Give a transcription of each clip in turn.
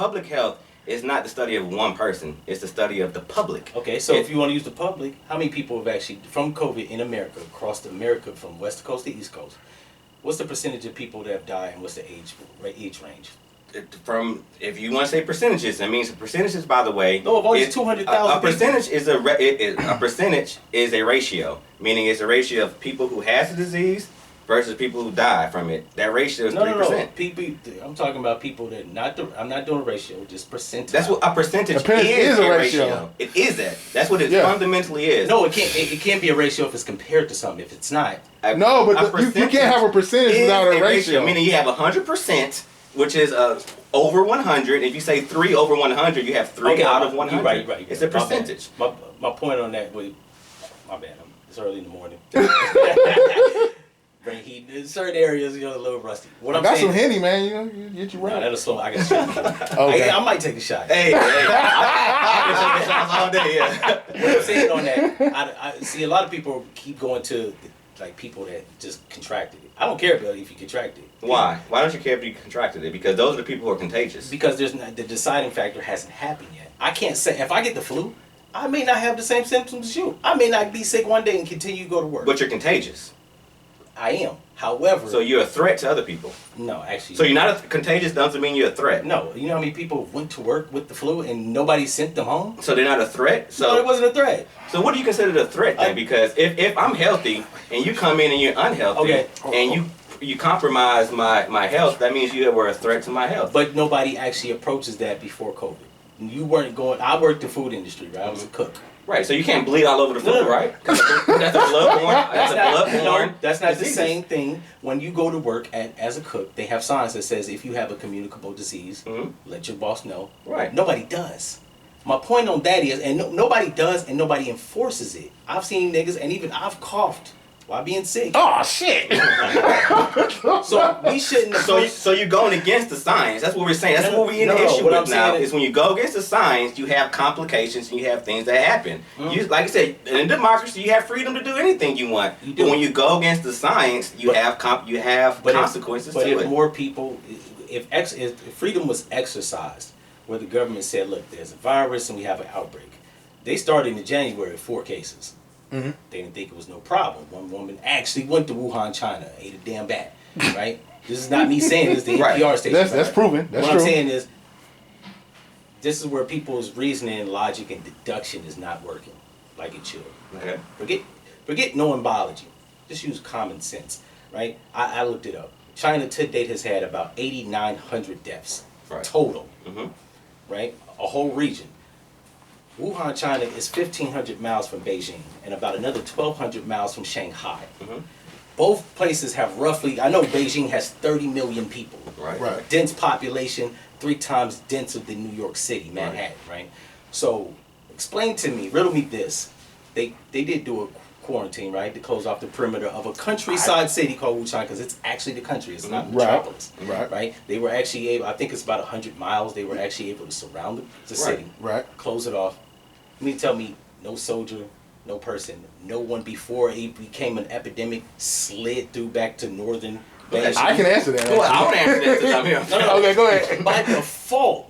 public health is not the study of one person. It's the study of the public. Okay, so if you want to use the public, how many people have actually, from COVID in America, across America from West Coast to East Coast, what's the percentage of people that have died and what's the age range? From, if you want to say percentages, that means percentages, by the way. No, of only 200,000. A percentage is a percentage is a ratio, meaning it's a ratio of people who has the disease versus people who die from it. That ratio is 3%. No. People, I'm talking about people that I'm not doing a ratio, just percentage. That's what a percentage is a ratio. It is that. That's what it fundamentally is. No, it can't. It can't be a ratio if it's compared to something. If it's not. No, but you can't have a percentage without a ratio. Meaning you have 100%, which is over 100. If you say 3 over 100, you have 3 out of 100. Right. It's a percentage. My point on that. My bad. It's early in the morning. Brain heat in certain areas, a little rusty. What I'm saying, some Henny, man. You get you right. Nah, that'll slow. I got shot. Okay. I might take a shot. Hey, I take shots all day. Yeah. What I'm saying on that, I see a lot of people keep going to like people that just contracted it. I don't care about if you contracted it. Why? Why don't you care if you contracted it? Because those are the people who are contagious. Because the deciding factor hasn't happened yet. I can't say if I get the flu, I may not have the same symptoms as you. I may not be sick one day and continue to go to work. But you're contagious. I am. However... So you're a threat to other people. No, actually... So you're not contagious doesn't mean you're a threat. No. You know how many people went to work with the flu and nobody sent them home? So they're not a threat? No, it wasn't a threat. So what do you consider a threat then? Because if I'm healthy and you come in and you're unhealthy and you compromise my health, that means you were a threat to my health. But nobody actually approaches that before COVID. You weren't going... I worked in the food industry, right? I was a cook. Right, so you can't bleed all over the food, right? That's a bloodborne. No, that's not the same thing. When you go to work as a cook, they have signs that says if you have a communicable disease, let your boss know. Right. Nobody does. My point on that is, and nobody does, and nobody enforces it. I've seen niggas, and even I've coughed while being sick. Oh shit! So we shouldn't. So you're going against the science. That's what we're saying. That's what we're in the issue with now. Is when you go against the science, you have complications and you have things that happen. You, like I said, in democracy, you have freedom to do anything you want. But when you go against the science, you have consequences to it. But if more people, if freedom was exercised, where the government said, look, there's a virus and we have an outbreak. They started in January with 4 cases. They didn't think it was no problem. One woman actually went to Wuhan, China, ate a damn bat. Right? This is not me saying this. The NPR station. That's proven. That's what true. I'm saying is, this is where people's reasoning, logic, and deduction is not working like it should. Okay. Forget knowing biology. Just use common sense. Right? I looked it up. China to date has had about 8,900 deaths total. Right? A whole region. Wuhan, China is 1,500 miles from Beijing and about another 1,200 miles from Shanghai. Both places have roughly, I know Beijing has 30 million people. Right. Dense population, 3 times denser than New York City, Manhattan, right? So explain to me, riddle me this. They did do a quarantine, right, to close off the perimeter of a countryside city called Wuhan, because it's actually the country, it's not metropolis. Right. They were actually able, I think it's about 100 miles, they were actually able to surround the city, close it off. You mean tell me no soldier, no person, no one before it became an epidemic slid through back to northern Beijing? I can answer that. Well, I want to answer that since I'm here. No. Okay, go ahead. By default,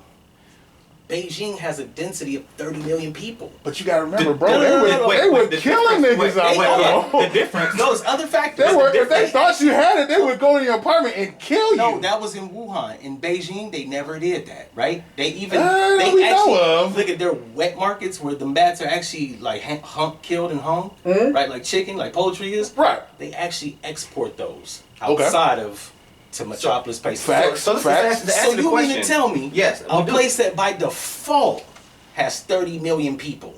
Beijing has a density of 30 million people. But you gotta remember, bro, they were killing niggas out there. The difference. No, there's other factors. If they thought you had it, they would go to your apartment and kill you. No, that was in Wuhan. In Beijing, they never did that, right? They even look at their wet markets where the bats are actually like killed and hung, right? Like chicken, like poultry is. Right. They actually export those outside of to metropolis places. So you mean to tell me a place that by default has 30 million people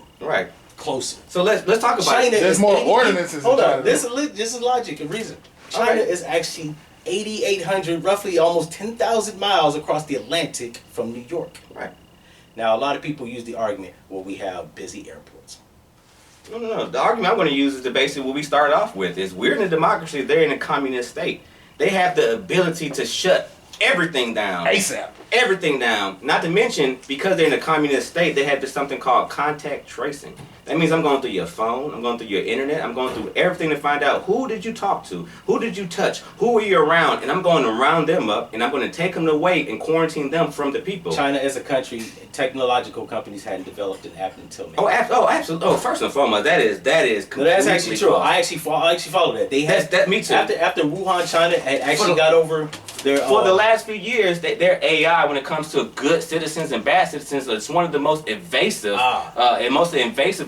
closer. So let's talk about China. There's more ordinances. Hold on, this is logic and reason. China is actually 8,800, roughly almost 10,000 miles across the Atlantic from New York. Right. Now a lot of people use the argument, well, we have busy airports. No. The argument I'm going to use is basically what we started off with. Is we're in a democracy, they're in a communist state. They have the ability to shut everything down. ASAP. Everything down. Not to mention, because they're in a communist state, they have this something called contact tracing. That means I'm going through your phone, I'm going through your internet, I'm going through everything to find out who did you talk to, who did you touch, who were you around, and I'm going to round them up, and I'm going to take them away and quarantine them from the people. China as a country, technological companies hadn't developed an app until now. Oh, absolutely. Oh, first and foremost, that is completely that's actually true. false. I actually follow that. They had that me too. After Wuhan, China had actually got over their for the last few years, their AI, when it comes to good citizens and bad citizens, it's one of the most invasive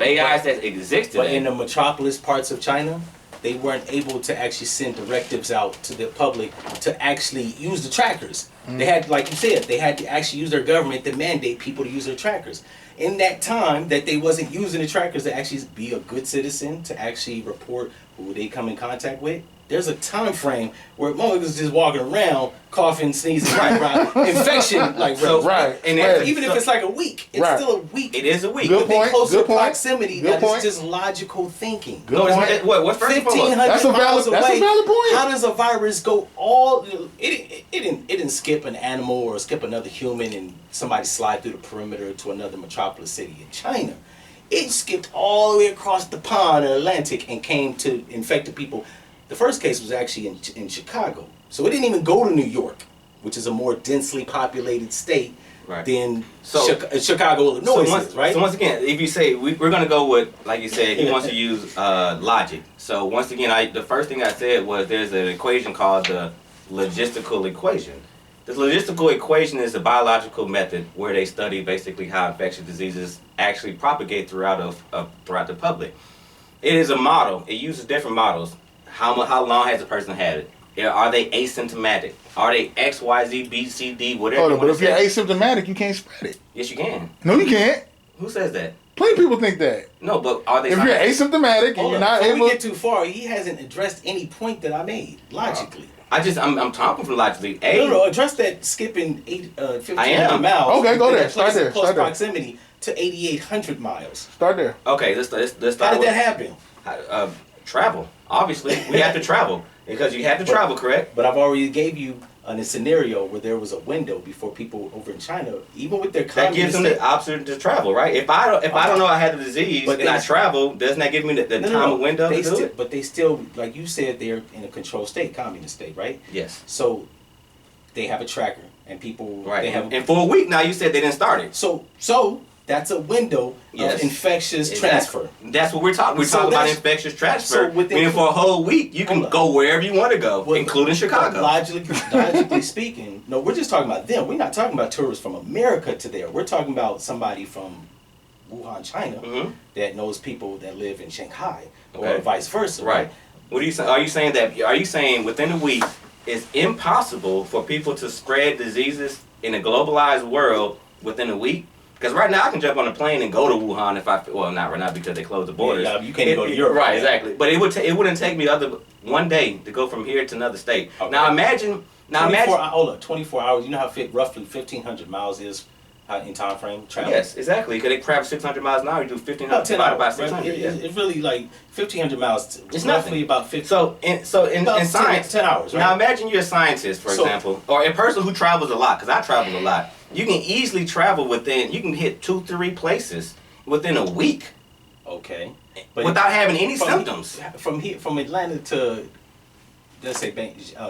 AIs that exist today. But in the metropolis parts of China, they weren't able to actually send directives out to the public to actually use the trackers. They had, like you said, they had to actually use their government to mandate people to use their trackers. In that time that they wasn't using the trackers to actually be a good citizen, to actually report who they come in contact with, there's a time frame where motherfuckers just walking around, coughing, sneezing, infection, like right. And even if it's like a week, it's still a week. It is a week. Good point. Closer Good point. proximity. Good That point. is just logical thinking. Good point. What's 1,500 That's a valid- miles away. that's a valid point. How does a virus go all? It didn't skip an animal or skip another human and somebody slide through the perimeter to another metropolis city in China. It skipped all the way across the pond, the Atlantic, and came to infected people. The first case was actually in Chicago, so it didn't even go to New York, which is a more densely populated state than Chicago, Illinois, right? So once again, if you say we're going to go with, like you said, he wants to use logic. So once again, the first thing I said was there's an equation called the logistical equation. This logistical equation is a biological method where they study basically how infectious diseases actually propagate throughout the public. It is a model. It uses different models. How long has a person had it? Are they asymptomatic? Are they X, Y, Z, B, C, D, whatever? Hold on, but if you're asymptomatic, you can't spread it. Yes, you can. No, you can't. Who says that? Plenty of people think that. No, but are they? If you're asymptomatic and you're not before able, we get too far, he hasn't addressed any point that I made logically. I'm talking from logically. No, address that skipping 1,500 miles. Okay, go there. Start there. Close proximity to 8,800 miles. Start there. Okay, let's start. How did that happen? Travel. Obviously, we have to travel because you have to travel, correct? But I've already gave you a scenario where there was a window before people over in China, even with their that gives them the option to travel, right? If I don't know I had the disease and I travel, doesn't that give me the time window to do it? But they still, like you said, they're in a controlled state, communist state, right? Yes. So they have a tracker and people and for a week now you said they didn't start it. So that's a window of infectious transfer. That's what we're talking. We're talking about infectious transfer. Meaning for a whole week, you can go wherever you want to go, including Chicago. Logically speaking, no, we're just talking about them. We're not talking about tourists from America to there. We're talking about somebody from Wuhan, China, that knows people that live in Shanghai, or vice versa. Right. What are you saying? Are you saying within a week it's impossible for people to spread diseases in a globalized world within a week? Because right now I can jump on a plane and go to Wuhan if not right now because they closed the borders. Yeah, you can't go to Europe. Right, exactly. But it wouldn't take me one day to go from here to another state. Okay. Now imagine 24 hours. You know how roughly 1,500 miles is in time frame travel? Yes, exactly. Because they travel 600 miles an hour, you do 1,500 divided by 600. It's really like 1,500 miles. It's roughly about 50. So in science, 10 hours. Right? Now imagine you're a scientist, for example, or a person who travels a lot. Because I travel a lot. You can easily travel you can hit 2-3 places within a week. Okay. But without having any symptoms. From Atlanta to, let's say,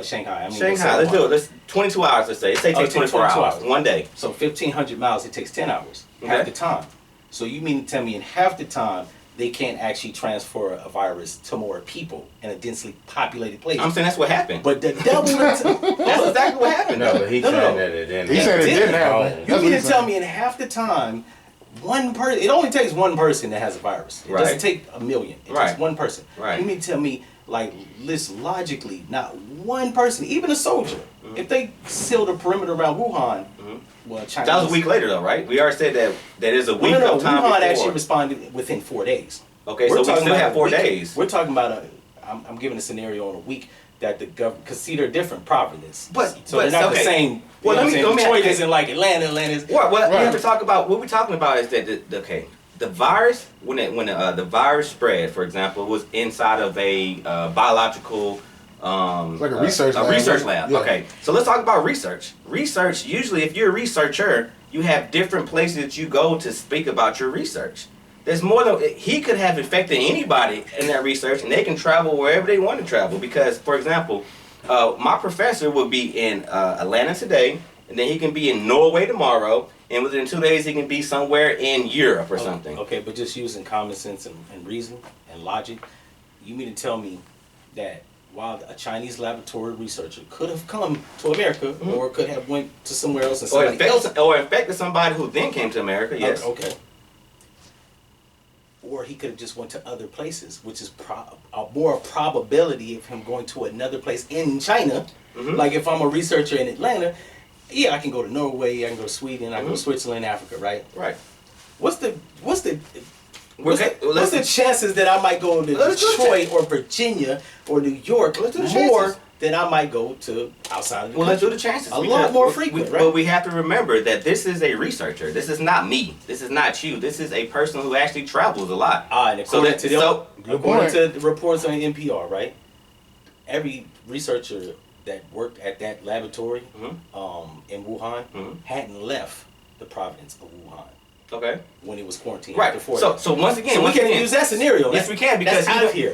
Shanghai. Shanghai, let's do it. Let's 22 hours, let's say. It takes 24 hours. One day. So 1,500 miles, it takes 10 hours. Okay. Half the time. So you mean to tell me in half the time, they can't actually transfer a virus to more people in a densely populated place? I'm saying that's what happened. But the double... That's exactly what happened. No, but he's saying that it didn't. He said it didn't happen. You mean to tell me in half the time, one person... It only takes one person that has a virus. It doesn't take a million. It takes one person. Right. You mean to tell me, listen, logically, not one person, even a soldier, if they seal the perimeter around Wuhan, well, China... That was a week later, though, right? We already said that is a week of time Wuhan before. actually responded within 4 days. Okay, so we still have 4 days. We're talking about I'm giving a scenario on a week that the government, because see, they're different provinces. So they're not the same. Well, let me Detroit isn't like Atlanta. Atlanta's... Well, we have to talk about, what we're talking about is that, the virus, when the virus spread, for example, was inside of a biological like a research lab. A research lab. Yeah. Okay, so let's talk about research. Research, usually if you're a researcher, you have different places that you go to speak about your research. There's more than, he could have affected anybody in that research, and they can travel wherever they want to travel. Because, for example, my professor will be in Atlanta today, and then he can be in Norway tomorrow, and within 2 days he can be somewhere in Europe or something. Okay, but just using common sense and reason and logic, you mean to tell me that while a Chinese laboratory researcher could have come to America, or could have went to somewhere else and or infected somebody who then came to America, yes. Okay. Or he could have just went to other places, which is more probability of him going to another place in China. Like if I'm a researcher in Atlanta, yeah, I can go to Norway, I can go to Sweden, I can go to Switzerland, Africa, right? Right. What's the chances that I might go to Detroit or Virginia or New York more than I might go to outside of the country? Let's do the chances. A lot more frequent, right? But we have to remember that this is a researcher. This is not me. This is not you. This is a person who actually travels a lot. And according to the reports on NPR, right? Every researcher that worked at that laboratory in Wuhan hadn't left the province of Wuhan. Okay. When he was quarantined. Right. So once again, we can use that scenario. Yes, we can, because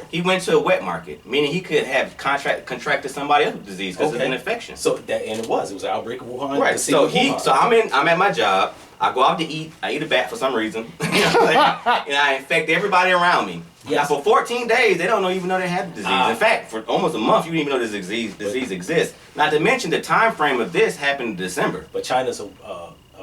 he went to a wet market, meaning he could have contracted somebody else's disease because it's an infection. So that, and it was an outbreak of Wuhan. Right. So I'm at my job. I go out to eat. I eat a bat for some reason, and I infect everybody around me. Yes. Now for 14 days, they don't even know they have the disease. In fact, for almost a month, you didn't even know this disease exists. Not to mention the time frame of this happened in December. But China's a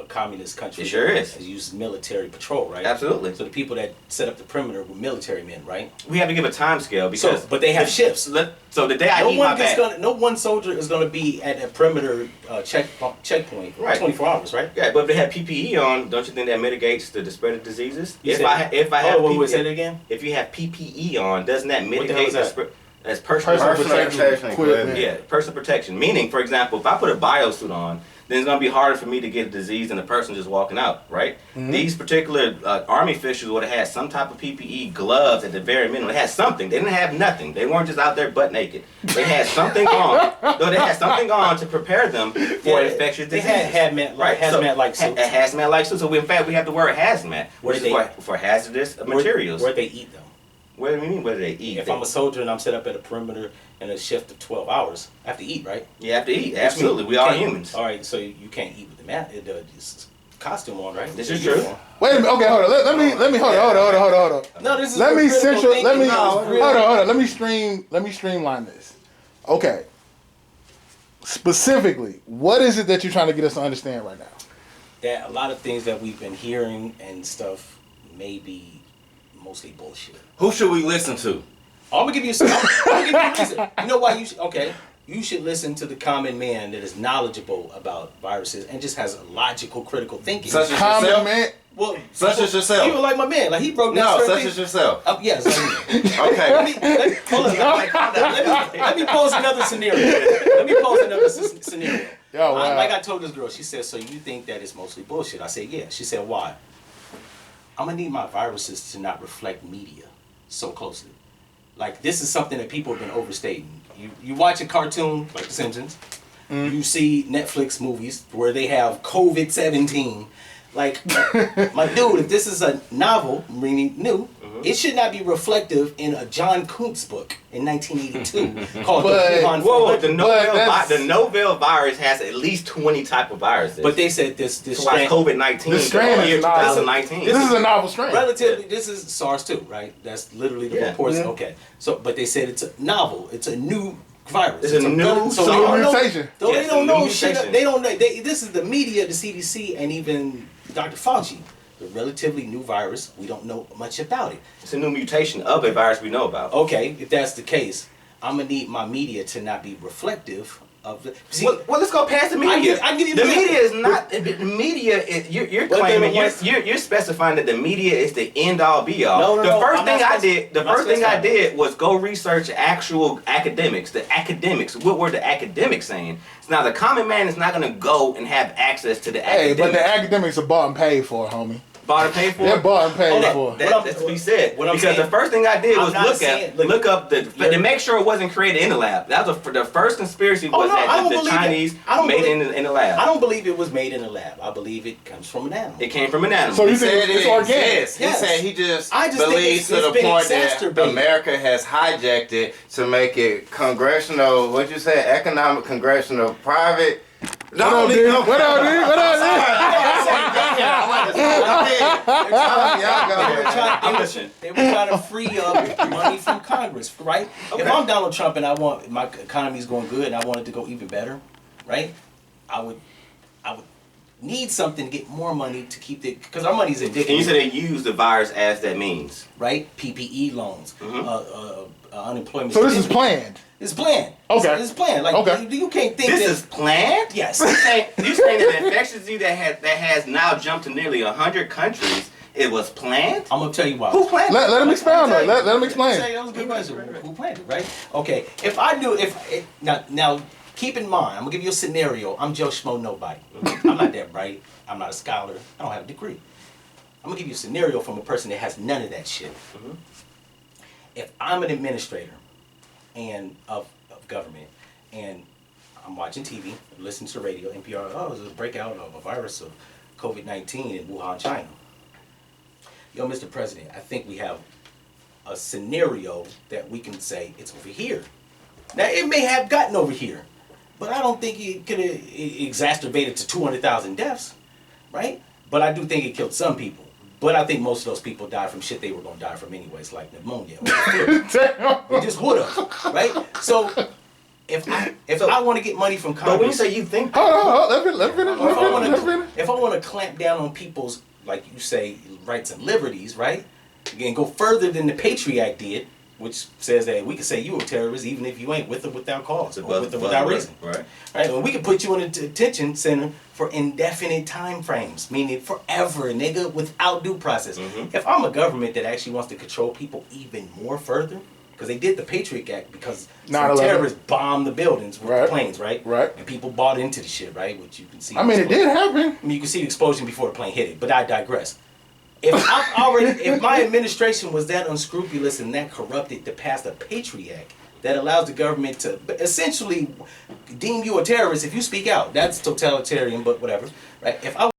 communist country. It sure is. It uses military patrol, right? Absolutely. So the people that set up the perimeter were military men, right? We have to give a time scale because. But they have shifts. So the day I eat my bat. No one soldier is going to be at a perimeter checkpoint 24 hours, right? Yeah, but if they have PPE on, don't you think that mitigates the spread of diseases? If I have PPE, say it again. If you have PPE on, doesn't that mitigate the spread? That's personal protection equipment. Yeah, personal protection. Meaning, for example, if I put a biosuit on, then it's going to be harder for me to get a disease than a person just walking out, right? These particular Army officials would have had some type of PPE, gloves at the very minimum. They had something. They didn't have nothing. They weren't just out there butt naked. They had something on. No, they had something on to prepare them for infectious diseases. They had hazmat-like suits. A hazmat-like suit. So in fact, we have the word hazmat, which is for hazardous materials. Where they eat them. What do you mean, what do they eat? If I'm a soldier and I'm set up at a perimeter in a shift of 12 hours, I have to eat, right? You have to eat, absolutely. We are humans. All right, so you can't eat with the costume on, right? This is true. Wait a minute. Okay, hold on. Let me hold on. No, this is hold on. Let me streamline this. Okay. Specifically, what is it that you're trying to get us to understand right now? That a lot of things that we've been hearing and stuff may be mostly bullshit. Who should we listen to? I'm gonna give you some. You know why you should? Okay, you should listen to the common man that is knowledgeable about viruses and just has a logical, critical thinking. Such as common yourself? Man. Well, such as yourself. You were like my man. Like he broke down. No, such as yourself. Yes. Okay. Hold on. Let me pose another scenario. Scenario. Yo, wow. Like I told this girl, she said, "So you think that it's mostly bullshit?" I said, "Yeah." She said, "Why?" I'm gonna need my viruses to not reflect media so closely. Like this is something that people have been overstating. You watch a cartoon like The Simpsons, you see Netflix movies where they have COVID-17. Like, my dude, if this is a novel, meaning new, it should not be reflective in a John Kuntz book in 1982 called The Wuhan. Whoa, the novel virus has at least 20 type of viruses. But they said this strain, COVID-19. This strain is 2019. This is a novel strain. Relatively, this is SARS-2, right? That's literally the reports. Okay, but they said it's a novel. It's a new virus. It's a new mutation. Though they don't know shit. They don't know. This is the media, the CDC, and even Dr. Fauci. The relatively new virus, we don't know much about it. It's a new mutation of a virus we know about. Okay, if that's the case, I'm gonna need my media to not be reflective of the. See, well, let's go past the media. I give you the media is not. The media is. You're claiming. You're specifying that the media is the end all be all. No. The first thing I did was go research actual academics. The academics. What were the academics saying? Now the common man is not gonna go and have access to the academics. Hey, but the academics are bought and paid for, homie. Bought and paid for? They're bought and paid for. That's what he said. Because the first thing I did was look up to make sure it wasn't created in the lab. That was the first conspiracy was that the Chinese made it in the lab. I don't believe it was made in the lab. I believe it comes from an animal. It came from an animal. So you think it's organic? He said he just believes to the point that America has hijacked it to make it congressional, what'd you say, economic, congressional, private. What up, dude? What up, dude? What up, dude? They were trying to free up money from Congress, right? Okay. If I'm Donald Trump and I want my economy's going good and I want it to go even better, right? I would need something to get more money to keep it, because our money's indicative. And you said they use the virus as that means, right? PPE loans, unemployment. So this is planned. It's planned. Okay. It's planned. Like you can't think this is planned. Yes. You saying that the infectious disease that has now jumped to nearly 100 countries, it was planned? I'm gonna tell you why. Who planned it? Let him expound on it. Let him explain. That was a good question. Who planned it, right? Okay. If I knew, now keep in mind, I'm gonna give you a scenario. I'm Joe Schmo nobody. I'm not that bright. I'm not a scholar. I don't have a degree. I'm gonna give you a scenario from a person that has none of that shit. Mm-hmm. If I'm an administrator and of government, and I'm watching TV, listening to radio, NPR, there's a breakout of a virus of COVID-19 in Wuhan, China. Yo, Mr. President, I think we have a scenario that we can say it's over here. Now, it may have gotten over here, but I don't think it could have exacerbated to 200,000 deaths, right? But I do think it killed some people. But I think most of those people died from shit they were going to die from anyways, like pneumonia. They just would have, right? So if I want to get money from Congress... But when you say you think... Hold on. Let's finish. If I want to clamp down on people's, like you say, rights and liberties, right? And go further than the Patriot Act did, which says that we can say you a terrorist even if you ain't with or without cause, or with or without reason. Right. Right? Well, we can put you in a detention center for indefinite time frames, meaning forever, nigga, without due process. Mm-hmm. If I'm a government that actually wants to control people even more further, because they did the Patriot Act because some terrorists bombed the buildings with the planes, right? Right. And people bought into the shit, right? Which you can see. I mean, it did happen. I mean, you can see the explosion before the plane hit it, but I digress. If my administration was that unscrupulous and that corrupted to pass the Patriot Act that allows the government to essentially deem you a terrorist if you speak out, that's totalitarian, but whatever, right? If I